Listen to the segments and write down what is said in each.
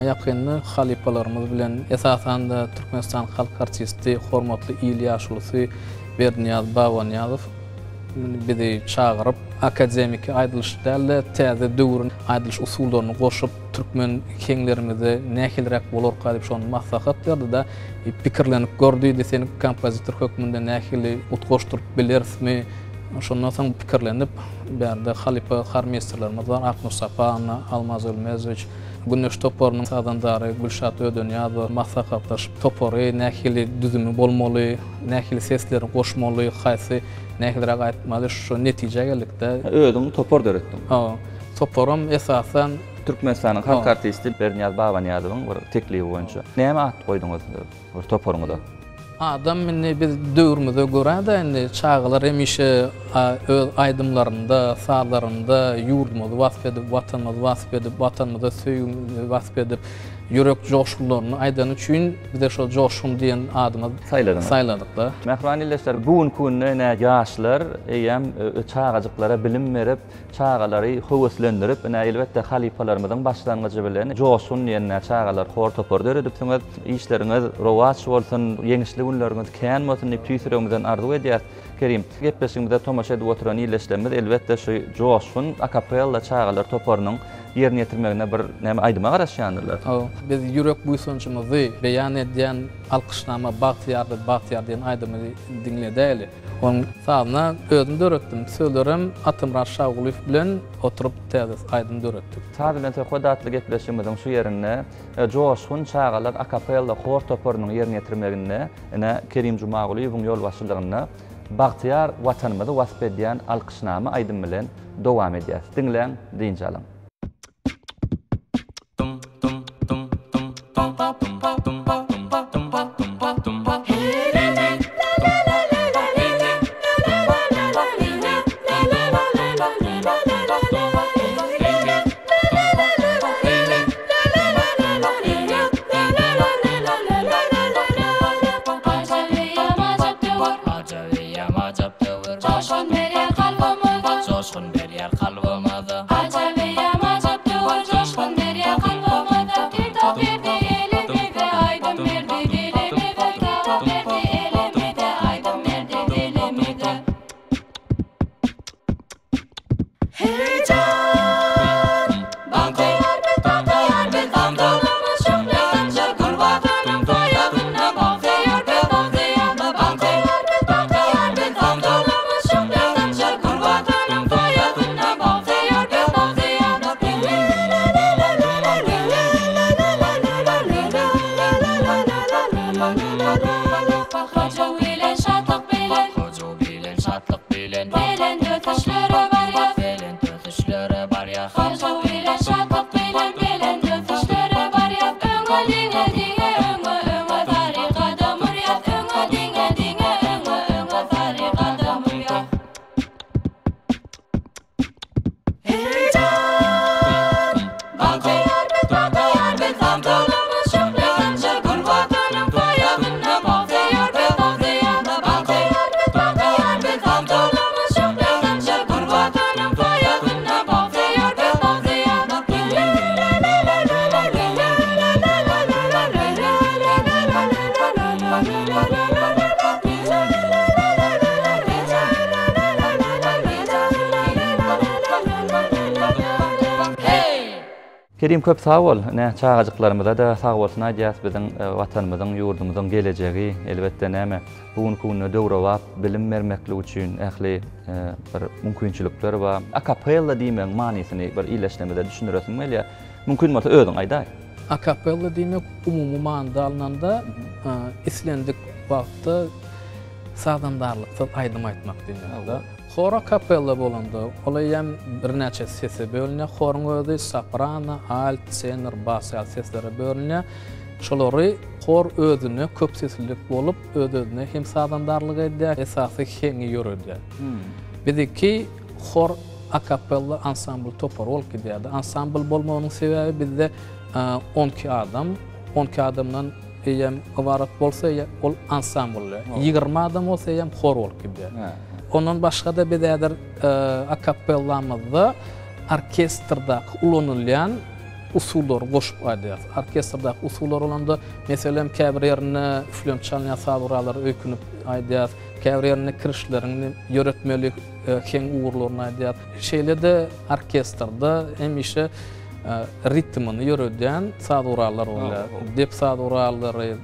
Yakınlı halipalarımız bilen esasen de Türkmenistan halk artisti hormatly İlyaşlısı Berniyaz Babaniyazov bizi çağırıp akademik aydılışlarla täze döwrün aydılış usullaryny goşup Türkmen kenglerimize nähilrek bolar diýip şonu maslahat berdi da pikirlenip gördü deseni kompozitor hökmünde nähili utgoşturup bilersmi. Şondan soň pikirlenip berde halipa harmesterlerimiz var. Aknur Sapa, Almaz Ölmezovich, Güneş Topor'un sazandary Gülşat Ödönýazow maslahatlaşyp topory nähili düzümi bolmaly, nähili sesleri goşmaly, haýsy nähilrek aýtmaly şu netije geldikde. Ödüň topor döretdim. Ha, toporum esasen Türkmenistanyň halk artisti Berniyaz Babaniýazowyň bir teklibi boýunça näme at goýduňyz bir toporuňda? Adam meni biz döwrümizde görä-de endi çağlar hemişe öz aýdymlarynda, sazlarynda ýurdumyzy wasp edip, watanymyzy wasp edip, watanymyza söýgümizi wasp edip, ýürek joşgularyny aýdan üçin bize şo joşgun diýen adymy saýladyk da. Mähruan illeşler bugün günne näme ýaşlar eýem çağajyklara bilim berip, çağalary höweslendirip, elbetde halipalarymyzyň başlangyjy bilen joşgun diýen çağalar hor topor döredipsiňiz, işleriňiz rowaç bolsun, ýeňişli günleriňiz kän bolsun diýip tüýsüregimizden arzu edýär. Kerim, gepleşigimizde tomaşa edip oturan illeşlerimiz elbetde şu joşgun akapella çağalar toporunyň ýerine ýetirmegine bir näme aýdyma garaşýandylar. Biz ýürek buýsunçymyzy beýan edýän alkyşnama Bagtyar diýen aýdymy diňledäli. Onuň sahyna özüm döretdim. Söýlerim Atymran Şawgulyw bilen oturup täze aýdym döretdik. Saz bilen höwdatly gepleşigimiziň şu ýerine joşgun çağalar akapella hor toporunyň ýerine ýetirmegine Kerim Jumagulywyň ýol başçylygyna Bagtyar watanymyzy wasp edýän alkyşnama aýdym bilen dowam edýär. Diňleň, diýinçe alın. Kerim köp sağ bol. Çağajyklarymyza da sağ bolsun aýdýas biziň watanymyzyň, ýurdumyzyň gelejegi elbetde näme bugünkü günde döwrewap bilim bermekli üçin ähli bir mümkinçilikler we akapella diýmeň manysyny bir illeşlemede düşünýärsiňmi ýa mümkin bolsa özüň aýda. Akapella diýmek umumy manada alnanda islendik wagtda sazandarlykda aýdym aýtmak diýmek. Hor akapella bolanda, olayam bir näçe sesi bölünýär. Horuň özü soprano, alt, tenor, bas seslere bölünýär. Şolary hor özüne köp seslilik bolup, özüne hem sazandarlyk edýär, esasy heňi ýörüdýär. Biziki hor akapella ansambl topor bolup gidýärdi. Ansambl bolmagynyň sebebi bizde 12 adam, 12 adamdan hem ibarat bolsa ol ansambl. 20 adam bolsa hem hor bolup gidýär. Ondan başga da bededir akapellamızda orkestrda ulanılan usullar goşup aýdýar. Orkestrda usullar olanda meselem käbir ýerine üflem çalýan saguralar öýkünüp aýdýar. Käbir ýerine kirişlerini ýöretmelik keng uğurlaryny aýdýar. Şeýlede orkestrda hemişe ritmini ýöredýän saguralar bolýar. Dep saguralary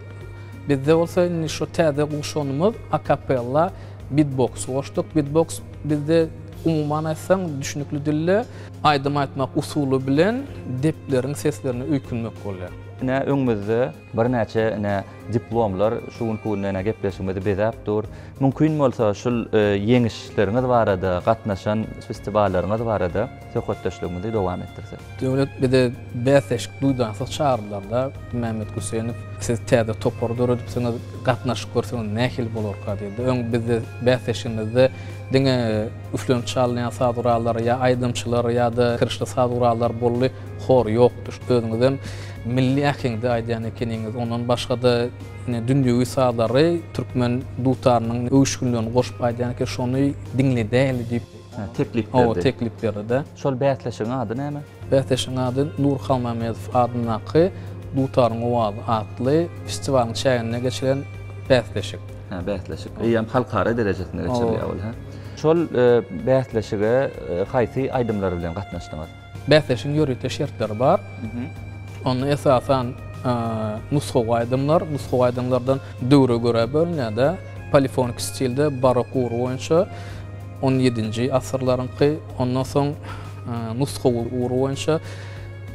bizde bolsa şu täze guşanymyz akapella beatbox goşduk. Beatbox bizde umuman aýtsaň düşünükli dille aýdym aýtmak usuly bilen depleriň seslerini öýkünmek bolýar. Öňümizde bir näçe diplomlar şuň kunna gepleşmede bezapdyr. Mümkin bolsa şol yeňişleriňiz barada, gatnaşan festiwallaryňyz barada söhbetdeşligimizi dowam etdirsek. Döwlet bide bäseş duýdansa çağırlarlar. Mehmet Hüseýnow siz täze topordur edip sana gatnaşyp görseňiz nähil bolarka diýdi. Öň bizde bäseşimizde diňe üflem çalýan saguralar ýa aýdymçylar ýa-da kirişli saguralar bolly hor ýokdur. Özüňizem milli ähengde aýdýan ekeniňiz, ondan başga da dünýäwi saglary türkmen dutarynyň öýüşgünligini goşup aýdýan eken şonu diňli däl diýip teklip berdi. O teklip berdi. Şol bätleşiň ady näme? Bätleşiň ady Nurhal Mamedow adynaky Dutaryň owazy atly festiwalyň çägine geçilen bätleşik. Bätleşik. Ýa-da halkara derejesinde geçirýär ol, ha. Şol bätleşige haýsy aýdymlar bilen gatnaşdyňyz? Bätleşiň ýöretli şertleri bar. Onu esasan nusxawy aýdymlardan döwre göre bölünýär. Polifonik stilde barok uğru boýunça 17-nji asyrlaryňky, ondan soň nusxawy uğru boýunça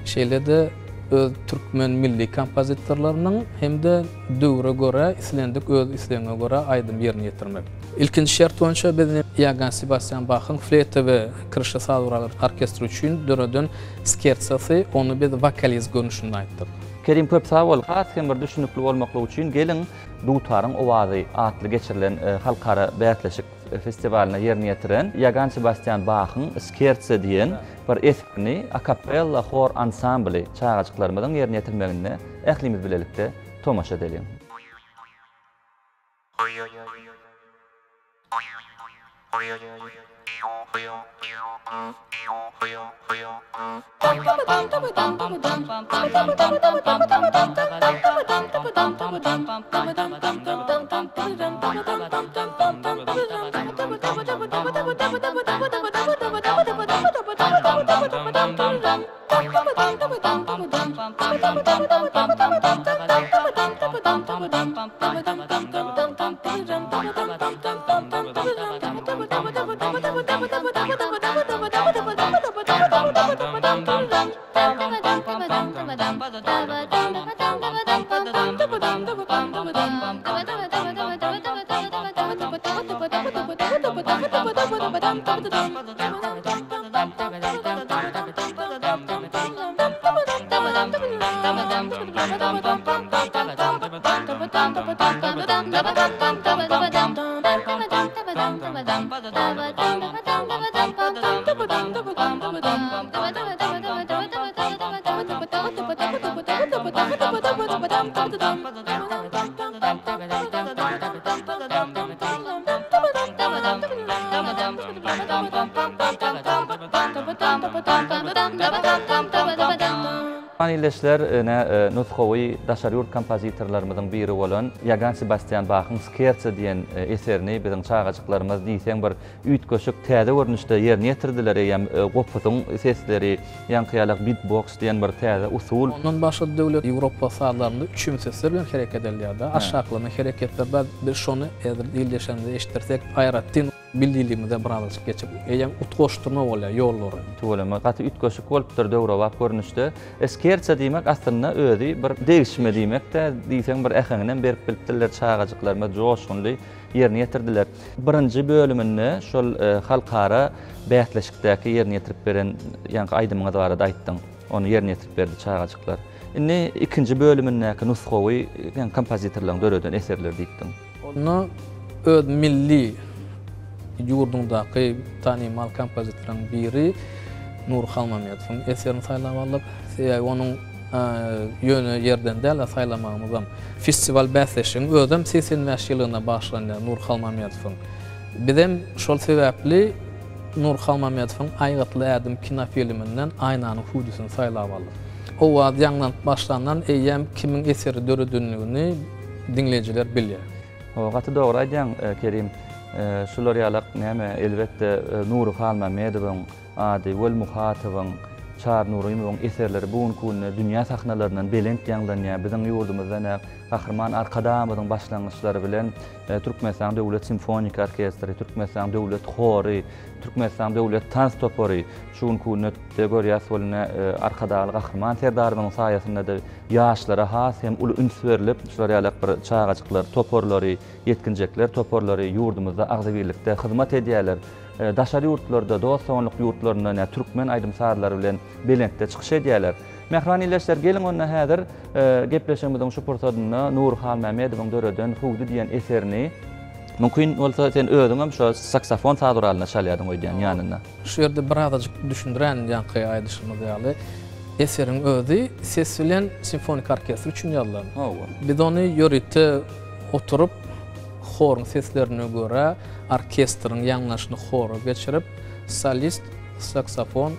şeýlede öz türkmen milli kompozitorlarynyň hemde döwre göre islendik öz isleňe göre aýdym ýerine ýetirmek. İlkinji şert boýunça bizim Johann Sebastian Bach'ın fleyta we kirişli saguralar orkestri üçin döredin skersasy, onu biz vokaliz görnüşinde aýtdyk. Kerim köp sag bol. Hasken bir düşünükli bolmakly üçin gelin Dutaryň owazy atly geçirilen halkara bätleşik festiwalyna ýerine ýetiren Johann Sebastian Bach'ın Scherze diýen bir eserini akapella hor ansambly çağajyklarymyň ýerine ýetirmegine ählimiz bilelikde tomaşa edelim. Anilleşler nusxawy daşarýur kompozitorlarymyzyň biri bolan Johann Sebastian Bach'ın Scherze diýen eserini biziň çağajyklarymyz diýsem bir üýtgeşik täze görnüşde ýerine ýetirdiler. Gopputyň sesleri, ýankyýalyk beatbox diýen bir täze usul. Ondan başga döwlet Ýewropa sahalarynda üçüncü sesler bilen hereket edilýär. Aşaklama hereketler biz şonu ýerleşende eşitirsek aýratyn bildiğimize birazcık geçip utgoşturma bolýar ýollary. To'lama gaty ütgeşik bolupdyr döwre wagt görnüşde. Skerze diýmek aslynda özi bir degişme diýmekde, diýsem bir äheňden berip bilipdirler çağajyklaryma joşgunly ýerine ýetirdiler. Birinji bölüminde şol halkara bätleşikdäki ýerine ýetirip beren ýa-ni aýdymyňyz barada aýtdyň. Onu ýerine ýetirip berdi çağajyklar. Indi ikinji bölümindäki nusxawy kompozitorlaryň döreden eserler diýdim. Onu öz milli ýurdundaky tanymal kompozitorlaryň biri Nurhal Mamedowyň eserini saýlap alyp, onuň ýöne ýerden däl saýlamagymyzam festival bäsleşiň özüm 80-nji ýylyna başlanýan Nurhal Mamedowyň. Bizem şol sebäpli Nurhal Mamedowyň Aýgatly Ädim kinofilminden Aýnanyň hudusyny saýlap aldyk. O wagt ýaňdan başlanan eýem kimin eseri döredinligini dinleýijiler bilýär. O gaty dogry aýdýaň Kerim. Şular ýalak näme elbetde Nury Halmamedowyň ady wel muhatybyň Çar Nurymowyň eserleri bugun kunna dünýä sahnalaryndan belent ýanglanýar. Biziň ýurdumyzda Gahrman Arkadamyň başlangyçlary bilen Türkmenistan Döwlet Simfonik Orkestri, Türkmenistan Döwlet Hory, Türkmenistan Döwlet Tans Topory şuň kunna görýäs bolna Arkadaly Gahrman serdarynyň saýasynda da ýaşlara has hem uly üns berilip, şular ýalak bir çağajyklar, toporlary, yetkinjekler toporlary ýurdumyzda agzybirlikde hyzmat edýärler. Daşary ýurtlarda, dost sonluk ýurtlarynda türkmen aýdym sarlary bilen belentde çykyş edýärler. Mehran illeşler gelin onna häzir gepleşmegimiň şu pursatyny Nur Halmamedowyň döreden Huwdy diýen eserini mümkin bolsa sen özüň şu saksafon saduralyna çalýardyň oýdýan ýanyna. Şu ýerde birazajyk düşündiren ýanky aýdyşymy diýaly. Eseriň özü ses bilen simfonik orkestr üçin ýazylany. Biz ony ýörükde oturup horun seslerine göre orkestrin yanlaşını horu geçirip solist saksafon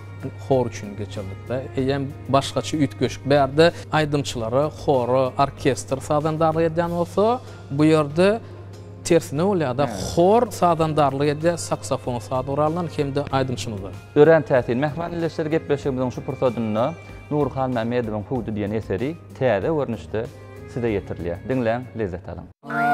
hor üçün geçirdik de. Eýem başgaça ütgöşük berde aydımçıları horu orkestr sadandarly edýän bolsa, bu ýerde tersine bolýar-da hor sadandarly edýär, saksafon saduralyny hemde aydımçymyzlar. Ören täsir mehman illeşler gepleşigimiň şu pursatyny Nur Halmamedowyň Huwdy diýen eseri täze görnüşde size ýetirilýär. Dinleň, lezzet alyň. Bye.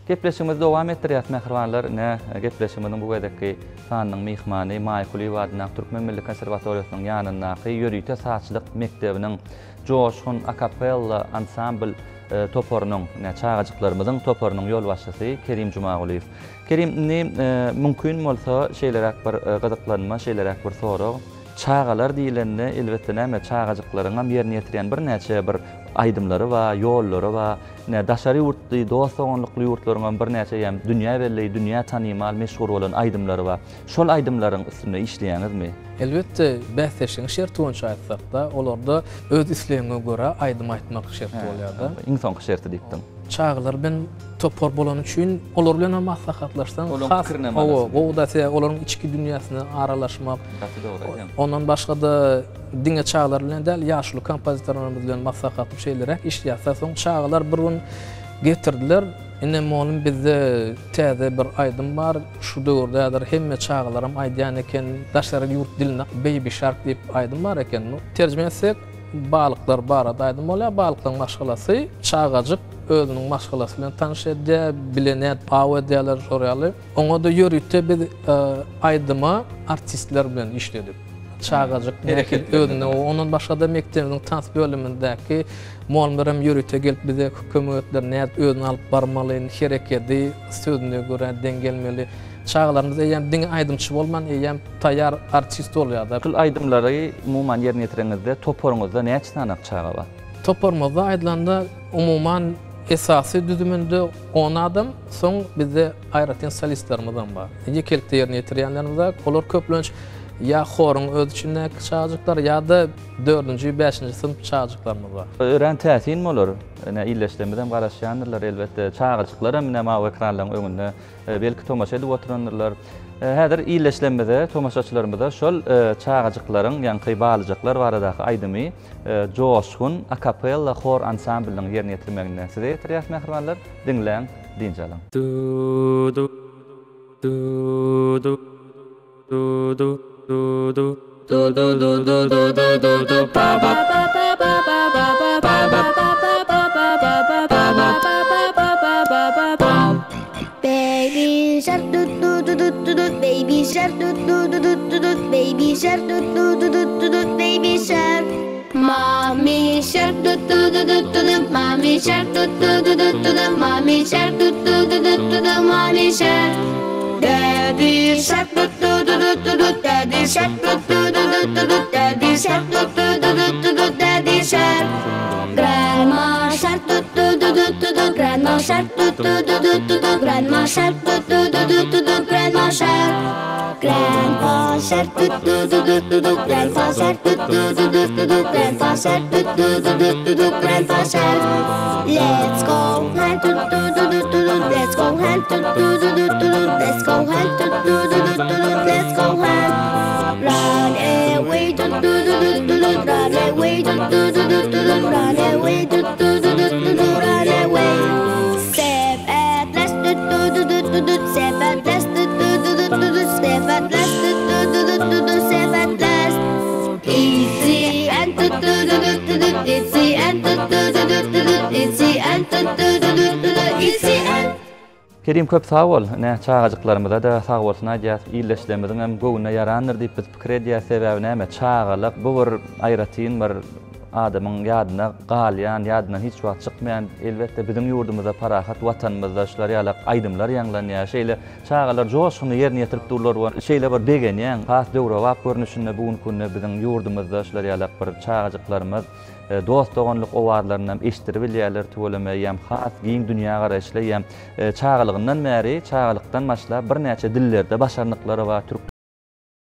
Gepleşigimizi dowam etdirýär mähribanlar. Gepleşigimiziň bu gedekki sanynyň mihmany Maýkuly wadynyň Türkmen Milli Konserwatoriýasynyň ýanyndaky ýörüýte saçlyk mektebiniň Joşun Akapella ansambl toporunyň, çağajyklarymyzyň toporunyň ýol başçysy Kerim Jumaguliýew. Kerim, mümkin bolsa şeýlerek bir gyzyklanma, şeýlerek bir sorag. Çağalar diýilende elbetde näme çağajyklaryň ýerine ýetirýän bir näçe bir aýdymlary we ýollary we daşary ýurtdy, dostonlukly ýurtlaryň bir näçe ýa dünýä belli, dünýä tanymal meşhur bolan aýdymlary we şol aýdymlaryň üstünde işleýäňizmi? Elbetde bähtäşiň şerti boýunça aýtsak-da, olarda öz islegiňe görä aýdym aýtmak şerti bolýar-da. Insan şerti diýdim. Çağlar ben topor bolan üçin olar bilen maslahatlaşsan, o da olaryň içki dünýäsine aralaşmak. Ondan başga da diňe çağlar bilen däl ýaşly kompozitorlarymyz bilen maslahatly şeýlerek işleýär. Soň çağlar bir gün getirdiler. Ine molum bizde täze bir aýdym bar. Şu döwürde hemme çağlarym aýdýan eken, daşary ýurt diline Baby Shark diýip aýdym bar eken. Terjime etsek balıklar barada aýdym bolýar. Balyklaryň maşgalasy çağajyk özüniň maşgalasy bilen tanış edýär, bilenät, awa edýärler soraýarlar. Oňa da ýörükde biz aýdyma artistler bilen işledik. Çağajyk özüne, ondan başga da mektebiniň tans bölümindäki mollarym ýörükde gelip bize kömekler näde özüni alyp barmaly, hereketi sözüne görä dengelmeli. Çağlarymyzda ýa diňe aýdymçy bolman, ýa taýýar artist bolýar. Kul aýdymlary umuman ýerine ýetireňizde toporuňuzda näçe sanyk çağa bar? Toporumuzda aýdylanda umuman esasy düzümünde 10 adam, soň bizde aýratyn solistlerimiz bar. Ýekelikde ýerine ýetirýänlerimiz bar. Olar köplenç ýa xoruň öz içinde çağajyklar ýa da 4-nji, 5-nji sınıf çağajyklarymyz bar. Ören täsin bolar. Illeşlemeden garaşýandylar elbetde. Çağajyklar hem näme ekranlaryň öňünde belki tomaşa edip oturandyrlar. Häzir illeşlemede tomaşaçylarymyza şol çağajyklaryň ýa-ni balyjyklar baradaky aýdymy Joşun Akapella Hor ansambliniň ýerine ýetirmegine size ýetirýär mähribanlar. Dinleň, dinjalaň. Du du du du du du du du do do do do do do do do ba ba ba ba ba ba ba ba ba ba ba ba. Baby shark do do do do do do, baby shark do do do do do do, baby shark do do do do do do, baby shark. Mommy shark do do do do do do, mommy shark do do do do do do, mommy shark do do do do do do, mommy shark. Daddy shark do do do do do do, daddy shark do do do do do do, daddy shark do do do do do do, daddy shark. Grandma shark do do do do do do, grandma shark do do do do do do, grandma shark do do do do do do, grandma shark. Grandpa shark do do do do do do, grandpa shark do do do do do do, grandpa shark do do do do do do, grandpa shark. Let's go hunt do do do do do do, let's go hunt do do do do do do, let's go hunt do do do do do do, let's go hunt. Run away do do do do do do, run away do do do do do do, run away do do do do do do, run away. Step at last do do do do do do, step at last do do do do do do, step at last do do do do do do, step at last. Easy and do do do do do do, easy and do do do do do do, easy and do do do do do do, easy and. Kerim köp sağ bol. Çağajyklarymyza da sağ bolsun aýdýar. Illeşlemediň hem göwüne ýarandyr diýip biz pikir edýär sebäbi näme? Çağalyk bu bir aýratyn bir adamyň ýadyna galýan, ýadyna hiç wagt çykmaýan elbetde biziň ýurdumyzda, parahat watanymyzda şular ýalak aýdymlar ýanglanýar. Şeýle çağalar joşuny ýerine ýetirip durlar bar. Şeýle bir begenýän, has döwre wagt görnüşinde bugun kunde biziň ýurdumyzda şular ýalak bir çağajyklarymyz dostogonluk owarlaryny eşdirip bilýärler töweleme ýa-ni has giň dünýä garaşly ýa-ni çağalygyndan bäri, çağalykdan başlap bir näçe dillerde başarnyklary bar.